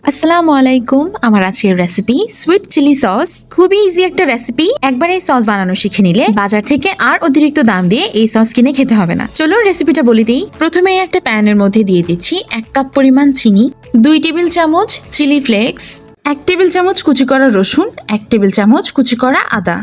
আসসালামু আলাইকুম। আমার আজকের রেসিপি সুইট চিলি সস। খুবই ইজি একটা রেসিপি। একবার এই সস বানানো শিখে নিলে বাজার থেকে আর অতিরিক্ত দাম দিয়ে এই সস কিনে খেতে হবে না। চলুন রেসিপিটা বলে দিই। প্রথমে একটা প্যানের মধ্যে দিয়ে দিচ্ছি 1 কাপ পরিমাণ চিনি, 2 টেবিল চামচ চিলি ফ্লেক্স, 1 টেবিল চামচ কুচি করা রসুন, 1 টেবিল চামচ কুচি করা আদা,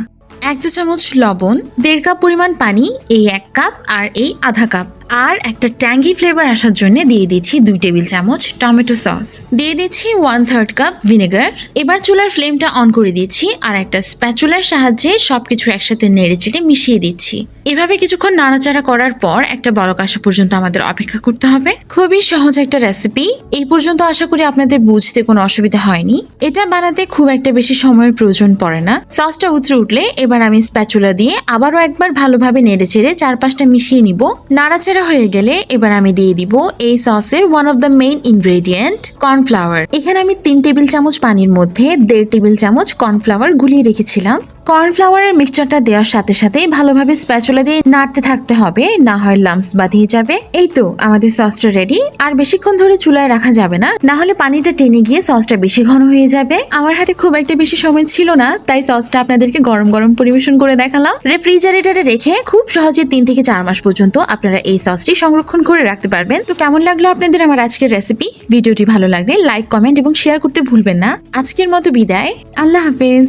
1 চা চামচ লবণ, 1.5 কাপ পরিমাণ পানি, এই 1 কাপ আর এই আধা কাপ। আর একটা ট্যাঙ্গি ফ্লেভার আসার জন্য দিয়ে দিচ্ছি 2 টেবিল চামচ টমেটো সস, দিয়ে দিচ্ছি 1/3 কাপ ভিনেগার। এবার চুলার ফ্লেমটা অন করে দিচ্ছি আর একটা স্প্যাচুলার সাহায্যে সবকিছু একসাথে নেড়েচেড়ে মিশিয়ে দিচ্ছি। এভাবে কিছুক্ষণ নাড়াচাড়া করার পর একটা বলক আসা পর্যন্ত আমাদের অপেক্ষা করতে হবে। খুবই সহজ একটা রেসিপি। এই পর্যন্ত আশা করি আপনাদের বুঝতে কোনো অসুবিধা হয়নি। এটা বানাতে খুব একটা বেশি সময়ের প্রয়োজন পড়ে না। সসটা উতরে উঠলে এবার আমি স্প্যাচুলা দিয়ে আবারও একবার ভালোভাবে নেড়েচেড়ে চারপাশটা মিশিয়ে নিব। নাড়াচাড়া হয়ে গেলে এবার আমি দিয়ে দিব এই সসের one of the main ingredient cornflour. এখানে আমি 3 টেবিল চামচ পানির মধ্যে 1.5 টেবিল চামচ কর্নফ্লাওয়ার গুলিয়ে রেখেছিলাম। কর্নফ্লাওয়ারের মিক্সচারটা দেওয়ার সাথে সাথে ভালোভাবে স্প্যাচুলা দিয়ে নাড়তে থাকতে হবে, না হয় লাম্পস বাঁধিয়ে যাবে। এই তো আমাদের সসটা রেডি। আর বেশিক্ষণ ধরে চুলায় রাখা যাবে না, না হলে পানিটা টেনে গিয়ে সসটা বেশি ঘন হয়ে যাবে। আমার হাতে খুব একটা বেশি সময় ছিল না, তাই সসটা আপনাদেরকে গরম গরম পরিবেশন করে দেখালাম। রেফ্রিজারেটরে রেখে খুব সহজে 3 থেকে 4 মাস পর্যন্ত আপনারা এই সসটি সংরক্ষণ করে রাখতে পারবেন। তো কেমন লাগলো আপনাদের আমার আজকের রেসিপি? ভিডিওটি ভালো লাগলে লাইক, কমেন্ট এবং শেয়ার করতে ভুলবেন না। আজকের মতো বিদায়। আল্লাহ হাফেজ।